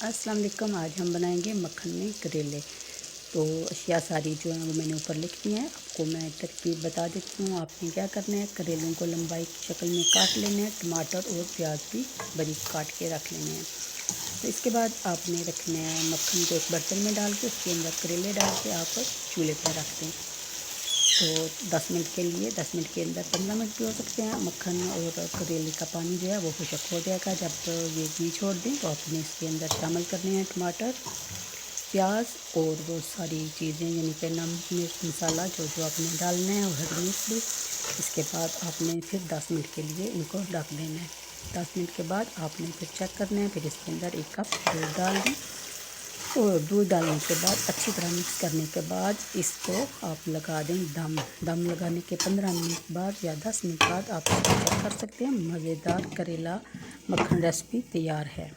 अस्सलाम वालेकुम। आज हम बनाएंगे मक्खन में करेले। तो अशिया सारी जो है वो मैंने ऊपर लिख दी हैं। आपको मैं तरकीब बता देती हूँ। आपने क्या करना है, करेलों को लंबाई की शक्ल में काट लेना है। टमाटर और प्याज भी बारीक काट के रख लेने हैं। तो इसके बाद आपने रखना है मक्खन को एक बर्तन में डाल के उसके अंदर करेले डाल के आप चूल्हे पर रख दें। तो 10 मिनट के लिए, 10 मिनट के अंदर 15 मिनट भी हो सकते हैं। मक्खन और करेले का पानी जो है वो खुशक हो जाएगा। जब ये घी छोड़ दें तो आपने इसके अंदर शामिल करने हैं टमाटर, प्याज और बहुत सारी चीज़ें, यानी कि नमक, मिर्च, मसाला जो जो आपने डालना है और हरी मिर्च भी। इसके बाद आपने फिर 10 मिनट के लिए इनको ढक देना है। 10 मिनट के बाद आपने फिर चेक करना है। फिर इसके अंदर 1 कप दूध डाल दें और दूध डालने के बाद अच्छी तरह मिक्स करने के बाद इसको आप लगा दें दम लगाने के 15 मिनट बाद या 10 मिनट बाद आप इसको चेक कर सकते हैं। मज़ेदार करेला मक्खन रेसिपी तैयार है।